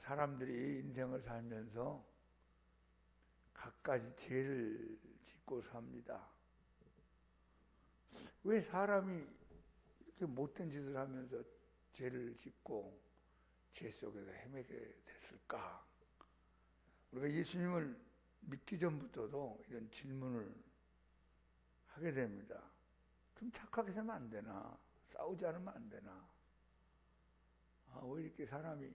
사람들이 인생을 살면서 갖가지 죄를 짓고 삽니다. 왜 사람이 이렇게 못된 짓을 하면서 죄를 짓고 죄 속에서 헤매게 됐을까? 우리가 예수님을 믿기 전부터도 이런 질문을 하게 됩니다. 좀 착하게 살면 안 되나? 싸우지 않으면 안 되나? 왜 이렇게 사람이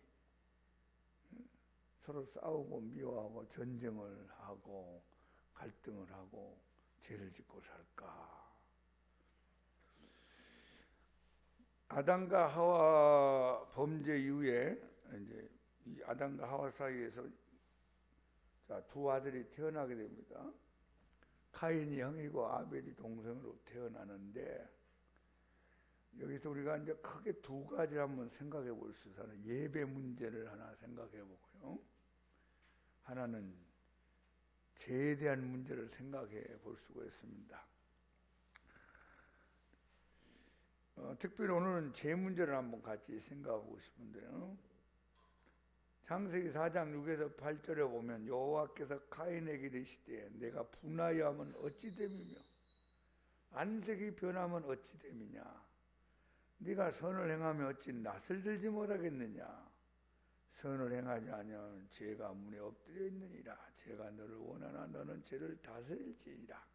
서로 싸우고 미워하고 전쟁을 하고 갈등을 하고 죄를 짓고 살까? 아담과 하와 범죄 이후에 이제 이 아담과 하와 사이에서 두 아들이 태어나게 됩니다. 카인이 형이고 아벨이 동생으로 태어나는데, 여기서 우리가 이제 크게 두 가지를 한번 생각해 볼 수 있어요. 예배 문제를 하나 생각해 보고요. 하나는 죄에 대한 문제를 생각해 볼 수가 있습니다. 특별히 오늘은 죄 문제를 한번 같이 생각하고 싶은데요. 창세기 4장 6에서 8절에 보면 여호와께서 카인에게 이르시되 내가 분하여 하면 어찌 됨이며 안색이 변하면 어찌 됨이냐. 네가 선을 행하면 어찌 낯을 들지 못하겠느냐. 선을 행하지 아니하면 죄가 문에 엎드려 있느니라. 죄가 너를 원하나 너는 죄를 다스릴지니라.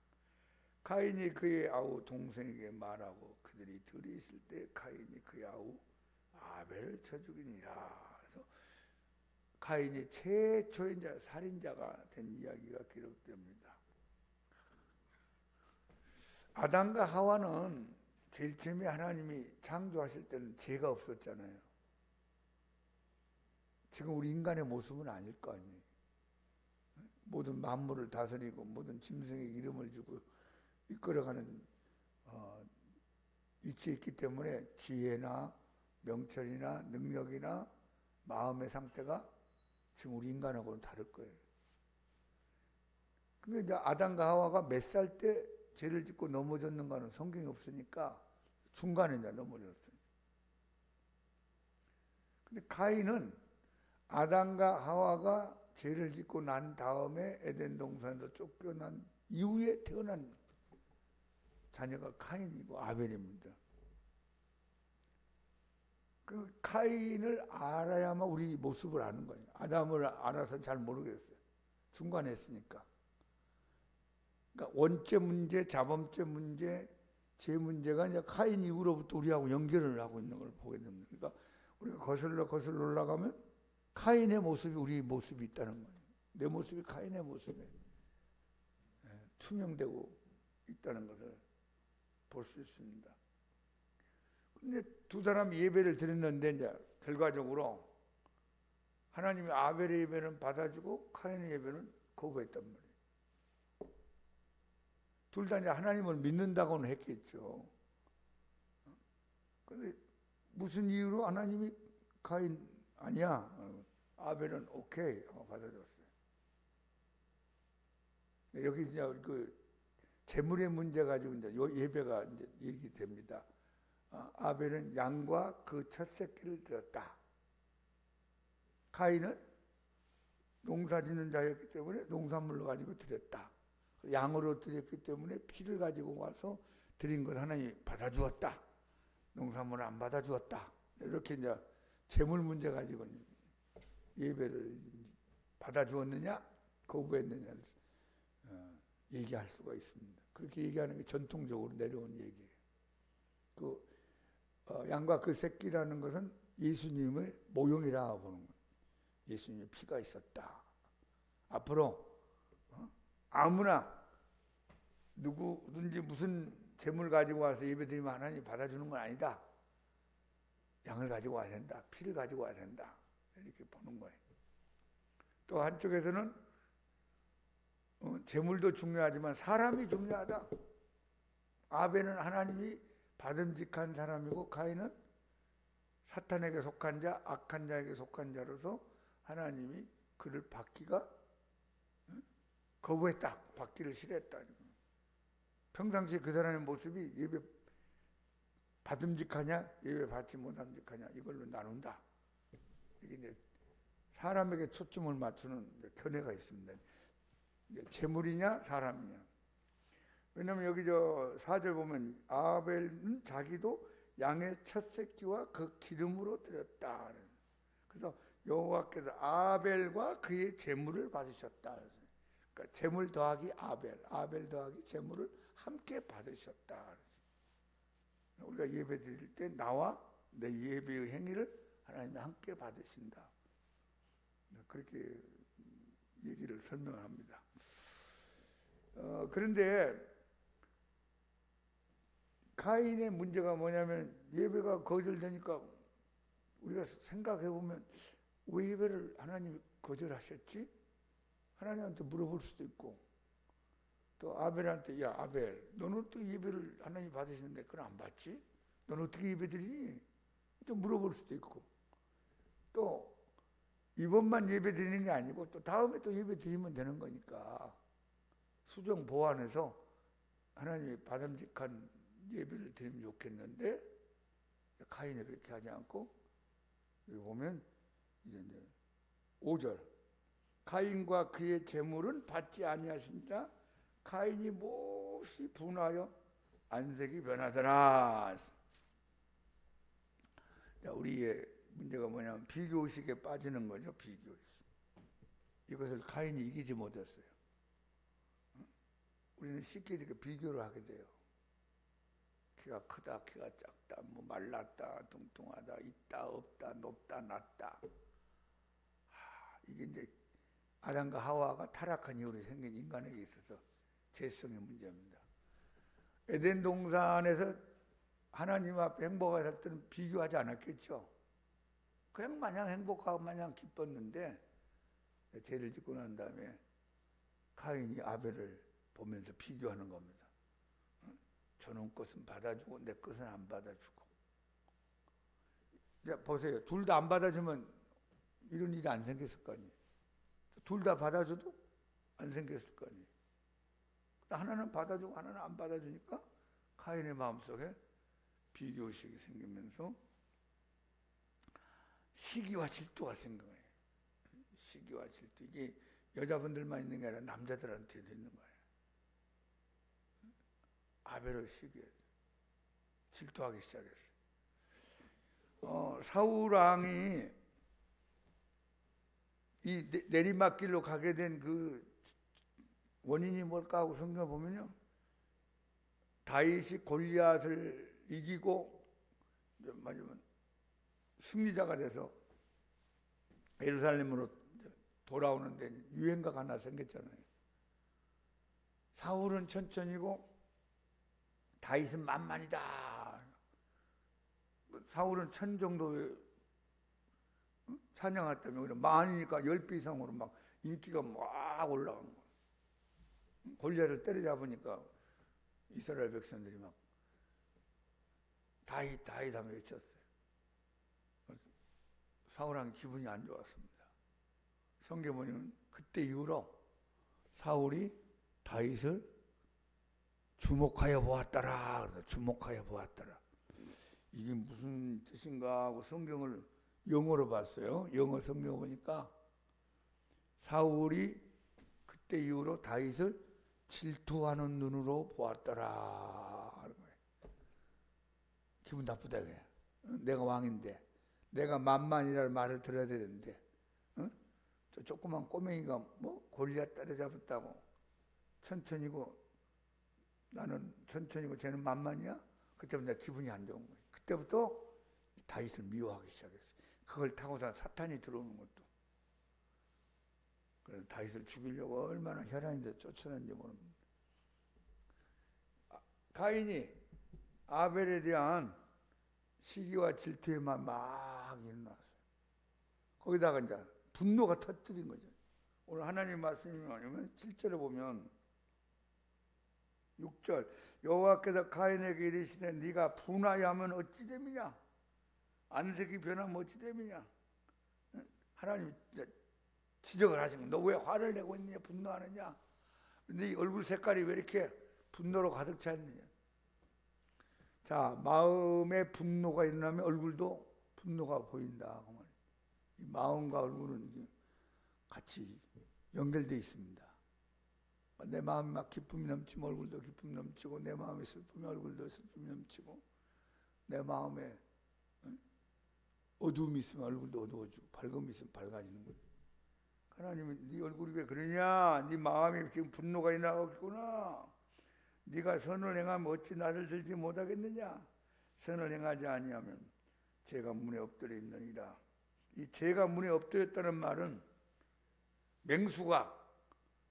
카인이 그의 아우 동생에게 말하고 그들이 둘이 있을 때 카인이 그의 아우 아벨을 쳐 죽이니라. 그래서 카인이 최초의 살인자가 된 이야기가 기록됩니다. 아담과 하와는 제일 처음에 하나님이 창조하실 때는 죄가 없었잖아요. 지금 우리 인간의 모습은 아닐 거 아니에요. 모든 만물을 다스리고 모든 짐승에게 이름을 주고 이끌어가는 위치에 있기 때문에 지혜나 명철이나 능력이나 마음의 상태가 지금 우리 인간하고는 다를 거예요. 근데 이제 아담과 하와가 몇 살 때 죄를 짓고 넘어졌는가는 성경이 없으니까 중간에 이제 넘어졌어요. 근데 카인은 아담과 하와가 죄를 짓고 난 다음에 에덴 동산에서 쫓겨난 이후에 태어난 자녀가 카인이고 아벨입니다. 그 카인을 알아야만 우리 모습을 아는 거예요. 아담을 알아서는 잘 모르겠어요. 중간에 했으니까. 그러니까 원죄 문제, 자범죄 문제, 죄 문제가 이제 카인 이후로부터 우리하고 연결을 하고 있는 걸 보게 됩니다. 그러니까 우리가 거슬러 올라가면 카인의 모습이 우리 모습이 있다는 거예요. 내 모습이 카인의 모습에 투명되고 있다는 것을 볼 수 있습니다. 근데 두 사람이 예배를 드렸는데 이제 결과적으로 하나님이 아벨의 예배는 받아주고 카인의 예배는 거부했단 말이에요. 둘 다 이제 하나님을 믿는다고는 했겠죠. 근데 무슨 이유로 하나님이 카인 아니야, 아벨은 오케이 하고 받아줬어요. 여기 이제 그 재물의 문제 가지고 이제 예배가 이제 얘기됩니다. 아벨은 양과 그 첫 새끼를 드렸다. 카인은 농사 짓는 자였기 때문에 농산물로 가지고 드렸다. 양으로 드렸기 때문에 피를 가지고 와서 드린 것 하나님이 받아주었다. 농산물을 안 받아주었다. 이렇게 이제 재물 문제 가지고 예배를 받아주었느냐 거부했느냐를 얘기할 수가 있습니다. 그렇게 얘기하는 게 전통적으로 내려온 얘기예요. 양과 그 새끼라는 것은 예수님의 모형이라고 보는 거예요. 예수님의 피가 있었다. 앞으로 아무나 누구든지 무슨 재물 가지고 와서 예배드리면 하나님 받아주는 건 아니다. 양을 가지고 와야 된다. 피를 가지고 와야 된다. 이렇게 보는 거예요. 또 한쪽에서는 재물도 중요하지만 사람이 중요하다. 아벨은 하나님이 받음직한 사람이고 카인은 사탄에게 속한 자, 악한 자에게 속한 자로서 하나님이 그를 받기가 거부했다. 받기를 싫어했다. 평상시에 그 사람의 모습이 예배 받음직하냐, 예배 받지 못함직하냐 이걸로 나눈다. 이게 이제 사람에게 초점을 맞추는 견해가 있습니다. 재물이냐 사람이냐. 왜냐하면 여기 저 4절 보면 아벨은 자기도 양의 첫 새끼와 그 기름으로 드렸다. 그래서 여호와께서 아벨과 그의 재물을 받으셨다. 그러니까 재물 더하기 아벨 더하기 재물을 함께 받으셨다. 우리가 예배 드릴 때 나와 내 예배의 행위를 하나님이 함께 받으신다. 그렇게 얘기를 설명합니다. 그런데 가인의 문제가 뭐냐면 예배가 거절되니까 우리가 생각해 보면 왜 예배를 하나님이 거절하셨지? 하나님한테 물어볼 수도 있고, 또 아벨한테 야 아벨 너는 또 예배를 하나님이 받으시는데 그걸 안 받지? 너는 어떻게 예배 드리니? 좀 물어볼 수도 있고, 또 이번만 예배 드리는 게 아니고 또 다음에 또 예배 드리면 되는 거니까 수정 보완해서 하나님이 바람직한 예배를 드리면 좋겠는데 가인이 그렇게 하지 않고, 여기 보면 이제 5절 가인과 그의 재물은 받지 아니하신지라 가인이 몹시 분하여 안색이 변하더라. 우리의 문제가 뭐냐면 비교의식에 빠지는 거죠. 비교의식. 이것을 가인이 이기지 못했어요. 우리는 쉽게 이렇게 비교를 하게 돼요. 키가 크다, 키가 작다, 뭐 말랐다, 뚱뚱하다, 있다, 없다, 높다, 낮다. 이게 이제 아담과 하와가 타락한 이후로 생긴 인간에게 있어서 죄성의 문제입니다. 에덴 동산에서 하나님 앞에 행복할 때는 비교하지 않았겠죠. 그냥 마냥 행복하고 마냥 기뻤는데 죄를 짓고 난 다음에 가인이 아벨을 보면서 비교하는 겁니다. 저놈 것은 받아주고 내 것은 안 받아주고. 이제 보세요. 둘 다 안 받아주면 이런 일이 안 생겼을 거 아니에요. 둘 다 받아줘도 안 생겼을 거 아니에요. 하나는 받아주고 하나는 안 받아주니까 가인의 마음속에 비교의식이 생기면서 시기와 질투가 생긴 거예요. 시기와 질투. 이게 여자분들만 있는 게 아니라 남자들한테도 있는 거예요. 아벨을 시기해 질투하기 시작했어요. 사울 왕이 이 내리막길로 가게 된 그 원인이 뭘까 하고 성경을 보면요, 다윗이 골리앗을 이기고 마지막 승리자가 돼서 예루살렘으로 돌아오는데 유행가가 하나 생겼잖아요. 사울은 천천히고 다윗은 만만이다. 사울은 1000 정도의 찬양했다면 우리 만이니까 10배 이상으로 막 인기가 막 올라간 거예요. 골리앗을 때려잡으니까 이스라엘 백성들이 막 다윗 다윗 하며 외쳤어요. 사울왕 기분이 안 좋았습니다. 성경에 보면 그때 이후로 사울이 다윗을 주목하여 보았더라. 주목하여 보았더라. 이게 무슨 뜻인가 하고 성경을 영어로 봤어요. 영어 성경 보니까 사울이 그때 이후로 다윗을 질투하는 눈으로 보았더라 하는 거예요. 기분 나쁘다 그래. 내가 왕인데 내가 만만이라는 말을 들어야 되는데 저 조그만 꼬맹이가 뭐 골리앗 따라잡았다고 천천히고 나는 천천히고 쟤는 만만이야? 그때부터 내가 기분이 안 좋은 거예요. 그때부터 다윗을 미워하기 시작했어요. 그걸 타고서 사탄이 들어오는 것도. 그래서 다윗을 죽이려고 얼마나 혈안인데 쫓아다니는지 모릅니다. 가인이 아벨에 대한 시기와 질투에만 막 일어났어요. 거기다가 이제 분노가 터뜨린 거죠. 오늘 하나님 말씀이 뭐냐면 7절에 보면 6절 여호와께서 가인에게 이르시되 네가 분하여하면 어찌 됨이냐? 안색이 변하면 어찌 됨이냐? 하나님 지적을 하신 거예요. 너 왜 화를 내고 있느냐? 분노하느냐? 네 얼굴 색깔이 왜 이렇게 분노로 가득 차 있느냐? 자, 마음에 분노가 일어나면 얼굴도 분노가 보인다. 이 마음과 얼굴은 같이 연결되어 있습니다. 내 마음이 막 기쁨이 넘치면 얼굴도 기쁨이 넘치고, 내 마음이 슬프면 얼굴도 슬픔이 넘치고, 내 마음에 어두움이 있으면 얼굴도 어두워지고, 밝음이 있으면 밝아지는 거죠. 하나님은 네 얼굴이 왜 그러냐? 네 마음이 지금 분노가 일어나겠구나. 네가 선을 행하면 어찌 나를 들지 못하겠느냐? 선을 행하지 아니하면 죄가 문에 엎드려 있느니라. 이 죄가 문에 엎드렸다는 말은 맹수가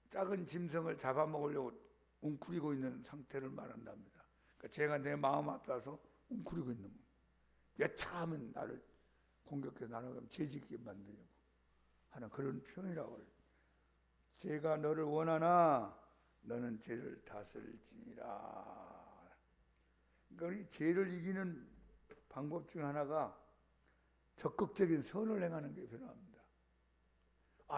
작은 짐승을 잡아먹으려고 웅크리고 있는 상태를 말한답니다. 그러니까 죄가 내 마음 앞에 와서 웅크리고 있는 거예요. 여차하면 나를 공격해 나를 죄짓게 만들려고 하는 그런 표현이라고 그래요. 죄가 너를 원하나 너는 죄를 다스릴지니라. 그러니까 이 죄를 이기는 방법 중 하나가 적극적인 선을 행하는 게 필요합니다.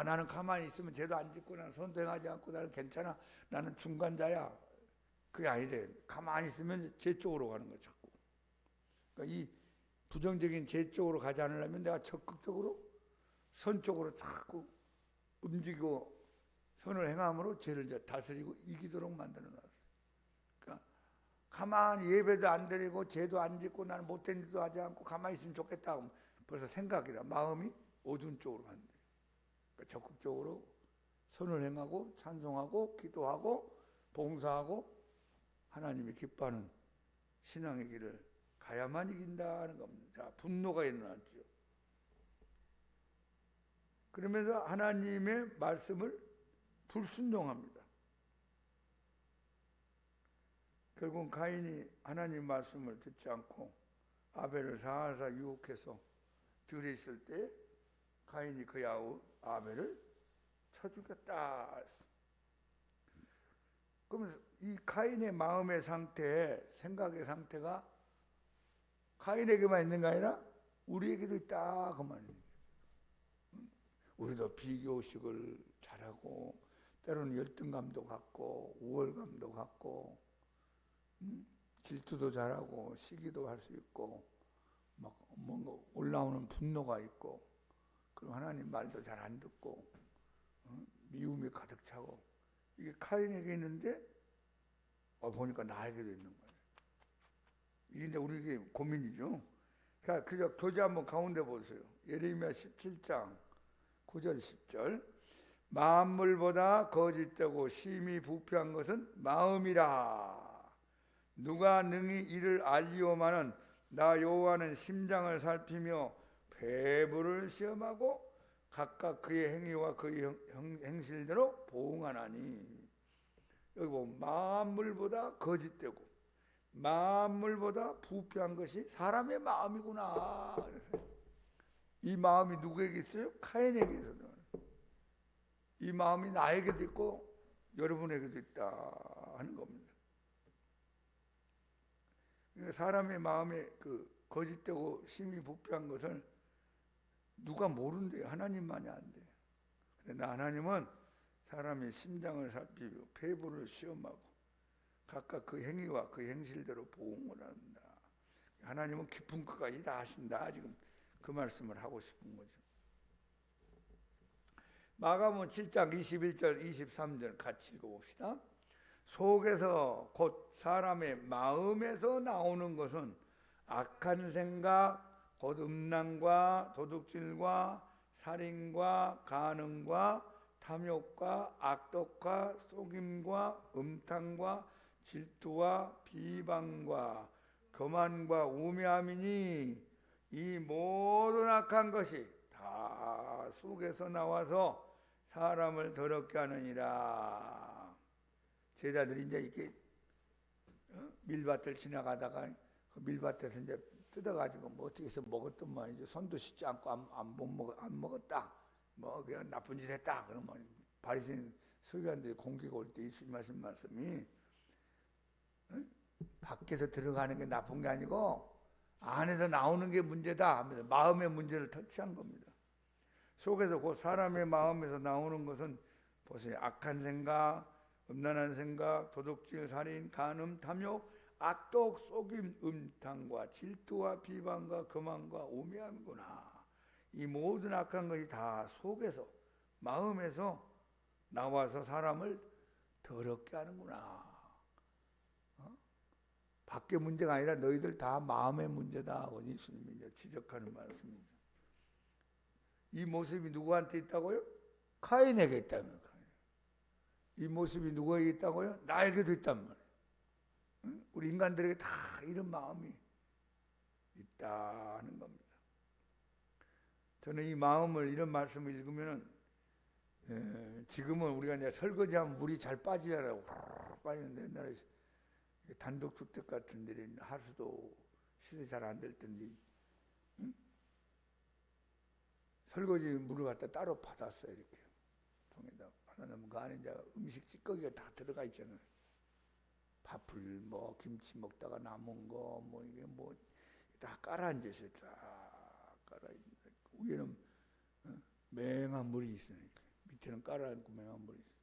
나는 가만히 있으면 죄도 안 짓고 나는 선도 행하지 않고 나는 괜찮아. 나는 중간자야. 그게 아니래. 가만히 있으면 죄 쪽으로 가는 거야, 자꾸. 그러니까 이 부정적인 죄 쪽으로 가지 않으려면 내가 적극적으로 선 쪽으로 자꾸 움직이고 선을 행함으로 죄를 이제 다스리고 이기도록 만들어 놨어요. 그러니까 가만히 예배도 안 드리고 죄도 안 짓고 나는 못된 일도 하지 않고 가만히 있으면 좋겠다 하면 벌써 생각이라 마음이 어두운 쪽으로 간대요. 그러니까 적극적으로 선을 행하고 찬송하고 기도하고 봉사하고 하나님이 기뻐하는 신앙의 길을 가야만 이긴다는 겁니다. 자, 분노가 일어났죠. 그러면서 하나님의 말씀을 불순종합니다. 결국 가인이 하나님 말씀을 듣지 않고 아벨을 살살 유혹해서 들이있을 때 가인이 그 아우 아벨을 쳐 죽였다. 그러면서 이 가인의 마음의 상태, 생각의 상태가 가인에게만 있는 게 아니라 우리에게도 있다 그 말이에요. 우리도 비교식을 잘하고 때로는 열등감도 갖고 우월감도 갖고 질투도 잘하고 시기도 할 수 있고 막 뭔가 올라오는 분노가 있고 그리고 하나님 말도 잘 안 듣고 미움이 가득 차고 이게 카인에게 있는데 보니까 나에게도 있는 거예요. 이게 이제 우리에게 고민이죠. 자, 그저 교재 한번 가운데 보세요. 예레미야 17장 9절 10절 만물보다 거짓되고 심히 부패한 것은 마음이라. 누가 능히 이를 알리오마는 나 여호와는 심장을 살피며 배부를 시험하고 각각 그의 행위와 그의 행실대로 보응하나니. 여기 보면 만물보다 거짓되고 만물보다 부패한 것이 사람의 마음이구나. 이 마음이 누구에게 있어요? 카인에게 있어요. 이 마음이 나에게도 있고 여러분에게도 있다 하는 겁니다. 그러니까 사람의 마음에 그 거짓되고 심히 부패한 것을 누가 모른대요. 하나님만이 안돼요. 그러나 하나님은 사람의 심장을 살피고 폐부를 시험하고 각각 그 행위와 그 행실대로 보응을 한다. 하나님은 깊은 끝까지 다 하신다. 지금 그 말씀을 하고 싶은 거죠. 마가복음 7장 21절 23절 같이 읽어봅시다. 속에서 곧 사람의 마음에서 나오는 것은 악한 생각, 곧 음란과 도둑질과 살인과 간음과 탐욕과 악독과 속임과 음탕과 질투와 비방과 거만과 우매함이니 이 모든 악한 것이 다 속에서 나와서 사람을 더럽게 하느니라. 제자들이 이제 이렇게 밀밭을 지나가다가 그 밀밭에서 이제 뜯어가지고 뭐 어떻게 해서 먹었더만 이제 손도 씻지 않고 안 먹었다. 뭐 그냥 나쁜 짓 했다. 그러면 바리새인 서기관들이 공개가 올 때 예수님 하신 말씀이 밖에서 들어가는 게 나쁜 게 아니고 안에서 나오는 게 문제다 하면서 마음의 문제를 터치한 겁니다. 속에서 곧 사람의 마음에서 나오는 것은 보세요. 악한 생각, 음란한 생각, 도둑질, 살인, 간음, 탐욕, 악독, 속임, 음탕과 질투와 비방과 거만과 우매함이구나. 이 모든 악한 것이 다 속에서, 마음에서 나와서 사람을 더럽게 하는구나. 밖의 문제가 아니라 너희들 다 마음의 문제다 하고 예수님이 지적하는 말씀입니다. 이 모습이 누구한테 있다고요? 카인에게 있다는 거예요. 이 모습이 누구에게 있다고요? 나에게도 있단 말이에요. 우리 인간들에게 다 이런 마음이 있다는 겁니다. 저는 이 마음을, 이런 말씀을 읽으면 지금은 우리가 이제 설거지하면 물이 잘 빠지잖아요. 빠지는데 옛날에 단독주택 같은 데는 하수도 시설이 잘 안 될 텐데 설거지 물을 갖다 따로 받았어요. 이렇게 통에다 받아놓으면 그 안에 이제 음식 찌꺼기가 다 들어가 있잖아요. 밥을 뭐 김치 먹다가 남은 거 뭐 이게 뭐 다 깔아앉아 있어요. 다 깔아있는 위에는 맹한 물이 있어요. 밑에는 깔아앉고 맹한 물이 있어요.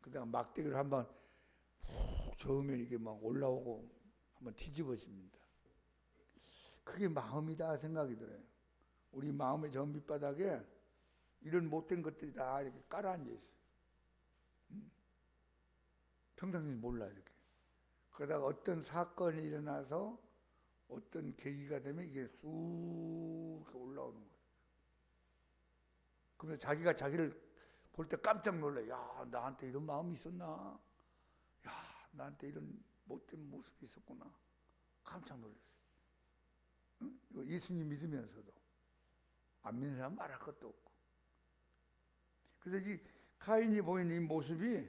그다음 막대기를 한번 푹 저으면 이게 막 올라오고 한번 뒤집어집니다. 그게 마음이다 생각이 들어요. 우리 마음의 저 밑바닥에 이런 못된 것들이 다 이렇게 깔아앉아 있어요. 평상시에 몰라 이렇게. 그러다가 어떤 사건이 일어나서 어떤 계기가 되면 이게 쑥 올라오는 거예요. 그러면서 자기가 자기를 볼 때 깜짝 놀라요. 야, 나한테 이런 마음이 있었나? 야, 나한테 이런 못된 모습이 있었구나. 깜짝 놀랐어요. 응? 이거 예수님 믿으면서도 안 믿는 사람 말할 것도 없고. 그래서 이 카인이 보이는 이 모습이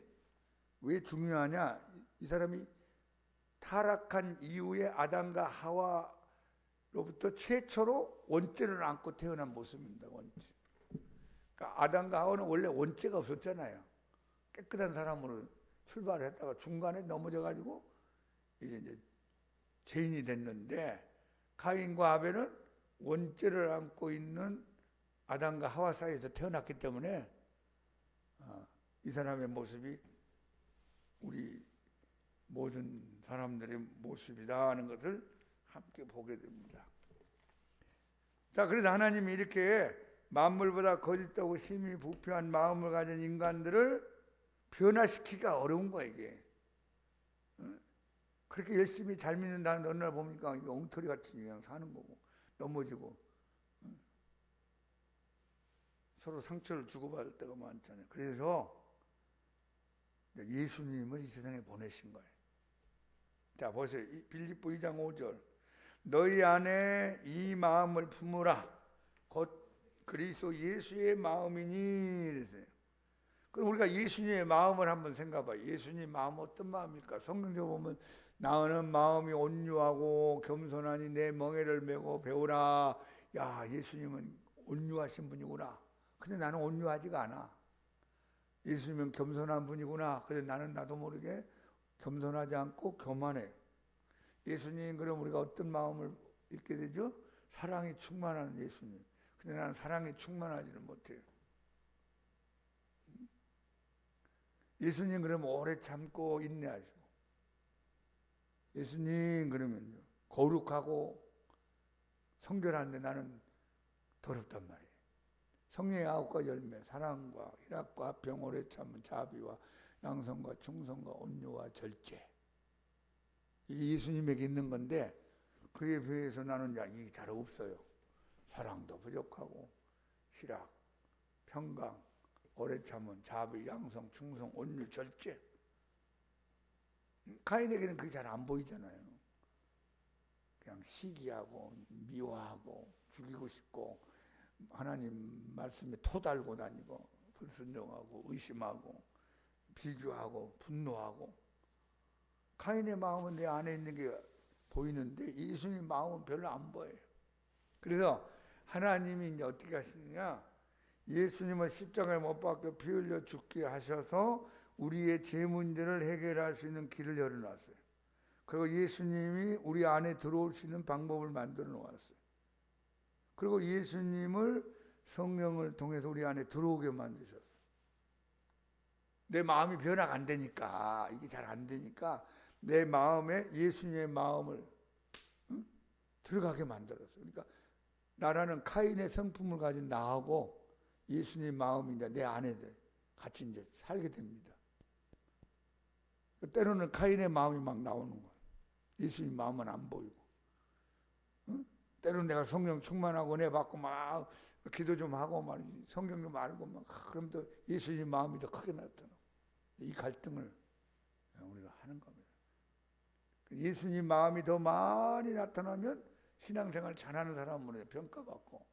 왜 중요하냐? 이 사람이 타락한 이후에 아담과 하와로부터 최초로 원죄를 안고 태어난 모습입니다. 원죄. 그러니까 아담과 하와는 원래 원죄가 없었잖아요. 깨끗한 사람으로 출발을 했다가 중간에 넘어져가지고 이제 죄인이 됐는데, 카인과 아벨은 원죄를 안고 있는 아담과 하와 사이에서 태어났기 때문에 이 사람의 모습이 우리 모든 사람들의 모습이다 하는 것을 함께 보게 됩니다. 자, 그래서 하나님이 이렇게 만물보다 거짓되고 심히 부패한 마음을 가진 인간들을 변화시키기가 어려운 거야 이게. 그렇게 열심히 잘 믿는다는데 어느 날 보니까 이게 엉터리 같이 그냥 사는 거고, 넘어지고 서로 상처를 주고받을 때가 많잖아요. 그래서 예수님을 이 세상에 보내신 거예요. 자, 보세요. 빌립보 2장 5절. 너희 안에 이 마음을 품으라. 곧 그리스도 예수의 마음이니. 이랬어요. 그럼 우리가 예수님의 마음을 한번 생각해봐요. 예수님 마음 어떤 마음일까? 성경적으로 보면 나는 마음이 온유하고 겸손하니 내 멍에를 메고 배우라. 야, 예수님은 온유하신 분이구나. 근데 나는 온유하지가 않아. 예수님은 겸손한 분이구나. 근데 나는 나도 모르게 겸손하지 않고 교만해. 예수님, 그럼 우리가 어떤 마음을 읽게 되죠? 사랑이 충만한 예수님. 근데 나는 사랑이 충만하지는 못해요. 예수님 그러면 오래 참고 인내하시고, 예수님 그러면 거룩하고 성결한데 나는 더럽단 말이에요. 성령의 9가지 열매, 사랑과 희락과 화평, 오래 참은 자비와 양성과 충성과 온유와 절제. 이게 예수님에게 있는 건데 그에 비해서 나는 이게 잘 없어요. 사랑도 부족하고 희락, 평강, 오래 참은 자비, 양성, 충성, 온유, 절제. 카인에게는 그게 잘 안 보이잖아요. 그냥 시기하고 미워하고 죽이고 싶고 하나님 말씀에 토달고 다니고 불순종하고 의심하고 비교하고 분노하고. 카인의 마음은 내 안에 있는 게 보이는데 예수님 마음은 별로 안 보여요. 그래서 하나님이 이제 어떻게 하시느냐? 예수님을 십자가에 못 박혀 피 흘려 죽게 하셔서 우리의 죄 문제를 해결할 수 있는 길을 열어놨어요. 그리고 예수님이 우리 안에 들어올 수 있는 방법을 만들어 놓았어요. 그리고 예수님을 성령을 통해서 우리 안에 들어오게 만드셨어요. 내 마음이 변화가 안 되니까, 이게 잘 안 되니까 내 마음에 예수님의 마음을 들어가게 만들었어요. 그러니까 나라는 카인의 성품을 가진 나하고 예수님 마음이 이제 내 안에 같이 이제 살게 됩니다. 때로는 카인의 마음이 막 나오는 거예요. 예수님 마음은 안 보이고. 응? 때로는 내가 성령 충만하고 은혜 받고 막 기도 좀 하고 말이지. 성경 좀 알고 막 그럼 또 예수님 마음이 더 크게 나타나고. 이 갈등을 우리가 하는 겁니다. 예수님 마음이 더 많이 나타나면 신앙생활 잘하는 사람으로 평가받고,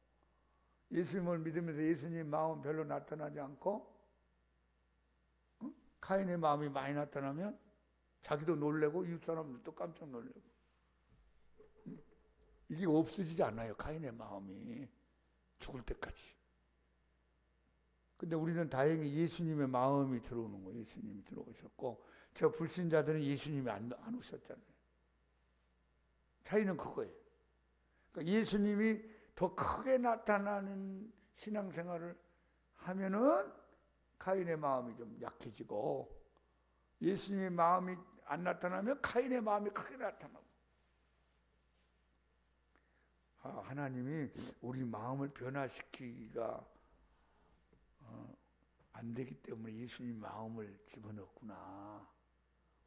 예수님을 믿으면서 예수님 마음 별로 나타나지 않고 카인의 마음이 많이 나타나면 자기도 놀래고 이웃 사람들도 깜짝 놀래고, 이게 없어지지 않아요. 카인의 마음이 죽을 때까지. 근데 우리는 다행히 예수님의 마음이 들어오는 거예요. 예수님이 들어오셨고, 저 불신자들은 예수님이 안 오셨잖아요. 차이는 그거예요. 그러니까 예수님이 더 크게 나타나는 신앙생활을 하면은 카인의 마음이 좀 약해지고, 예수님의 마음이 안 나타나면 카인의 마음이 크게 나타나고. 하나님이 우리 마음을 변화시키기가 안 되기 때문에 예수님 마음을 집어넣었구나.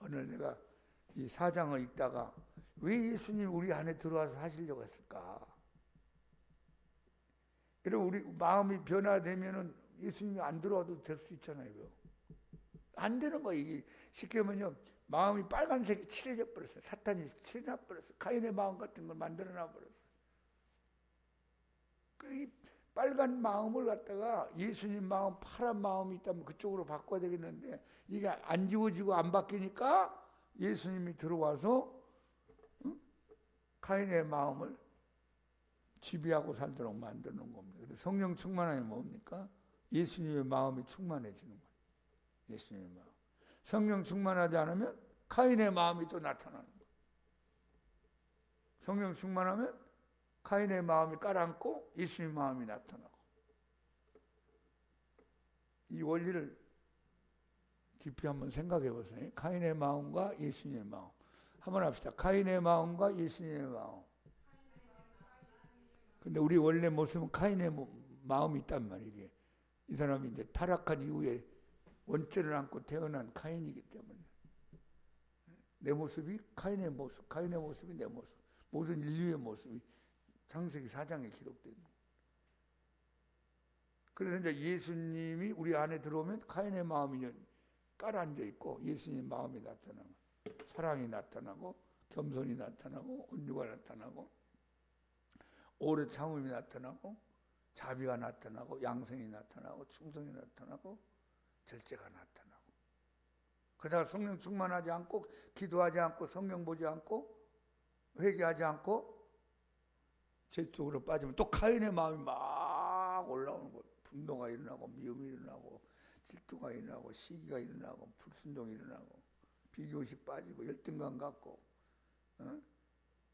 오늘 내가 이 4장을 읽다가 왜 예수님이 우리 안에 들어와서 사시려고 했을까? 여러분, 우리 마음이 변화되면은 예수님이 안 들어와도 될 수 있잖아요. 안 되는 거예요. 이게 쉽게 하면요, 마음이 빨간색이 칠해져 버렸어요. 사탄이 칠해놔 버렸어요. 카인의 마음 같은 걸 만들어놔 버렸어요. 이 빨간 마음을 갖다가 예수님 마음, 파란 마음이 있다면 그쪽으로 바꿔야 되겠는데, 이게 안 지워지고 안 바뀌니까 예수님이 들어와서 카인의 마음을 지배하고 살도록 만드는 겁니다. 그래서 성령 충만함이 뭡니까? 예수님의 마음이 충만해지는 거예요. 예수님의 마음. 성령 충만하지 않으면 카인의 마음이 또 나타나는 거예요. 성령 충만하면 카인의 마음이 깔아앉고 예수님의 마음이 나타나고. 이 원리를 깊이 한번 생각해 보세요. 카인의 마음과 예수님의 마음. 한번 합시다. 카인의 마음과 예수님의 마음. 근데 우리 원래 모습은 카인의 마음이 있단 말이에요. 이 사람이 이제 타락한 이후에 원죄를 안고 태어난 카인이기 때문에 내 모습이 카인의 모습, 카인의 모습이 내 모습, 모든 인류의 모습이 창세기 4장에 기록되어 있는 거예요. 그래서 이제 예수님이 우리 안에 들어오면 카인의 마음이 깔아앉아 있고 예수님 마음이 나타나고, 사랑이 나타나고, 겸손이 나타나고, 온유가 나타나고, 오래 참음이 나타나고, 자비가 나타나고, 양성이 나타나고, 충성이 나타나고, 절제가 나타나고. 그러다가 성령 충만하지 않고, 기도하지 않고, 성경 보지 않고, 회개하지 않고 제 쪽으로 빠지면 또 카인의 마음이 막 올라오는 거예요. 분노가 일어나고, 미움이 일어나고, 질투가 일어나고, 시기가 일어나고, 불순종이 일어나고, 비교의식 빠지고, 열등감 갖고,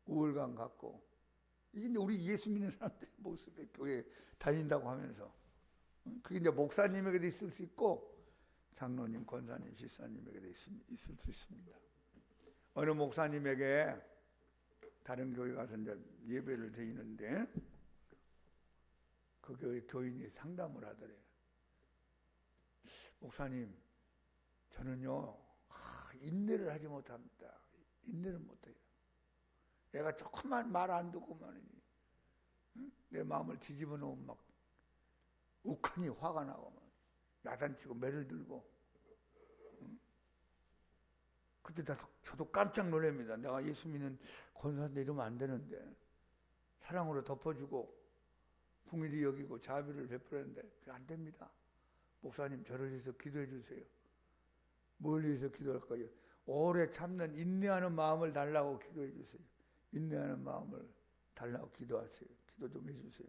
우월감 갖고. 이게 이제 우리 예수 믿는 사람들의 모습에 교회 다닌다고 하면서, 그게 이제 목사님에게도 있을 수 있고, 장로님, 권사님, 집사님에게도 있을 수 있습니다. 어느 목사님에게 다른 교회 가서 이제 예배를 드리는데, 그 교회 교인이 상담을 하더래요. 목사님, 저는요, 인내를 하지 못합니다. 인내를 못해요. 내가 조금만 말 안 듣고만 내 마음을 뒤집어 놓으면 막 욱하니 화가 나고 막 야단치고 매를 들고. 그때 저도 깜짝 놀랍니다. 내가 예수 믿는 권사인데 이러면 안 되는데, 사랑으로 덮어주고 긍휼히 여기고 자비를 베풀었는데 그게 안 됩니다. 목사님, 저를 위해서 기도해 주세요. 뭘 위해서 기도할까요? 오래 참는 인내하는 마음을 달라고 기도해 주세요. 인내하는 마음을 달라고 기도하세요. 기도 좀 해주세요.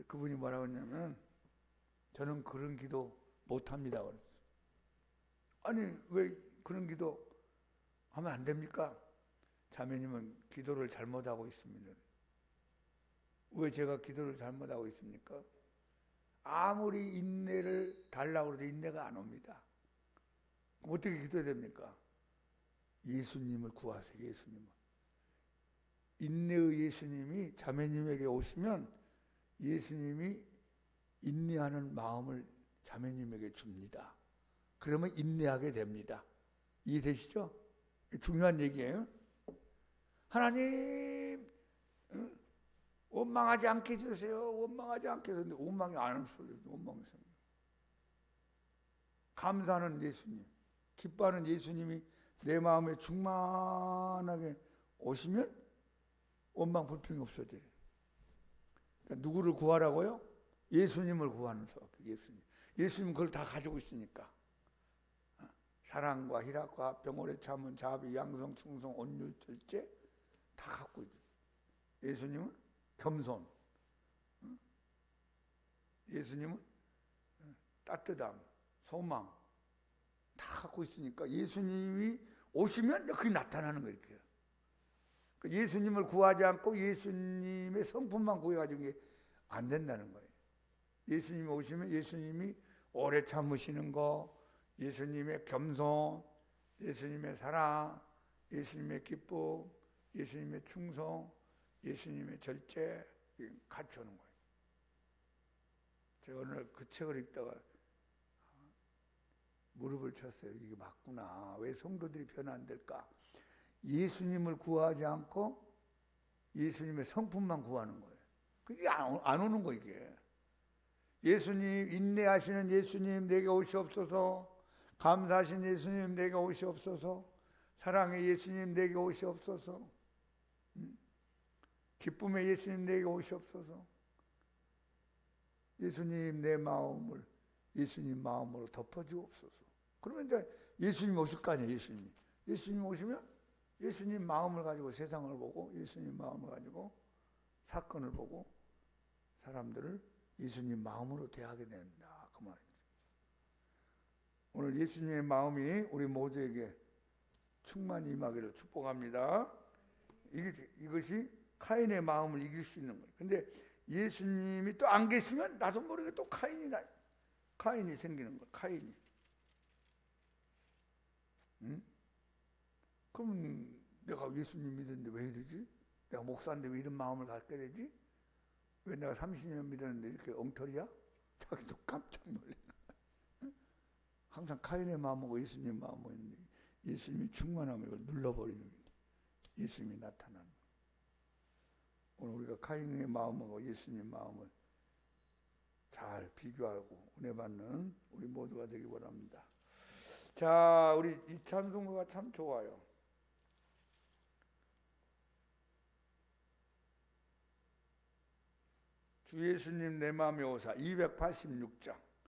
그분이 뭐라고 했냐면, 저는 그런 기도 못합니다 그랬어요. 아니, 왜 그런 기도 하면 안 됩니까? 자매님은 기도를 잘못하고 있습니다. 왜 제가 기도를 잘못하고 있습니까? 아무리 인내를 달라고 해도 인내가 안 옵니다. 어떻게 기도해야 됩니까? 예수님을 구하세요. 예수님을. 인내의 예수님이 자매님에게 오시면 예수님이 인내하는 마음을 자매님에게 줍니다. 그러면 인내하게 됩니다. 이해되시죠? 중요한 얘기예요. 하나님, 원망하지 않게 해주세요. 원망하지 않게 해주세요. 원망이 안 없어요. 원망해서. 감사하는 예수님, 기뻐하는 예수님이 내 마음에 충만하게 오시면 원망 불평이 없어져요. 그러니까 누구를 구하라고요? 예수님을 구하는 수밖에. 예수님 그걸 다 가지고 있으니까. 사랑과 희락과 병오래 참은 자비 양성 충성 온유 절제 다 갖고 있죠. 예수님은 겸손, 예수님은 따뜻함, 소망 다 갖고 있으니까 예수님이 오시면 그게 나타나는 거예요. 이렇게. 예수님을 구하지 않고 예수님의 성품만 구해가지고 이게 안 된다는 거예요. 예수님이 오시면 예수님이 오래 참으시는 거, 예수님의 겸손, 예수님의 사랑, 예수님의 기쁨, 예수님의 충성, 예수님의 절제 같이 오는 거예요. 제가 오늘 그 책을 읽다가 무릎을 쳤어요. 이게 맞구나. 왜 성도들이 변화 안 될까? 예수님을 구하지 않고 예수님의 성품만 구하는 거예요. 그게 안 오는 거 이게. 예수님, 인내하시는 예수님 내게 오시옵소서. 감사하신 예수님 내게 오시옵소서. 사랑의 예수님 내게 오시옵소서. 기쁨의 예수님 내게 오시옵소서. 예수님 내 마음을 예수님 마음으로 덮어주옵소서. 그러면 이제 예수님 오실 거 아니에요. 예수님 오시면 예수님 마음을 가지고 세상을 보고 예수님 마음을 가지고 사건을 보고 사람들을 예수님 마음으로 대하게 된다. 그 말이죠. 오늘 예수님의 마음이 우리 모두에게 충만히 임하기를 축복합니다. 이것이 카인의 마음을 이길 수 있는 거예요. 근데 예수님이 또 안 계시면 나도 모르게 또 카인이 생기는 거예요. 카인이. 응? 그럼 내가 예수님 믿었는데 왜 이러지? 내가 목사인데 왜 이런 마음을 갖게 되지? 왜 내가 30년 믿었는데 이렇게 엉터리야? 자기도 깜짝 놀래. 항상 카인의 마음하고 예수님 마음하고 있는데 예수님이 충만함을 이걸 눌러버리는 예수님이 나타나는 거예요. 오늘 우리가 카인의 마음하고 예수님 마음을 잘 비교하고 은혜 받는 우리 모두가 되기 바랍니다. 자, 우리 이 찬송가가 참 좋아요. 주 예수님 내 마음에 오사 286장.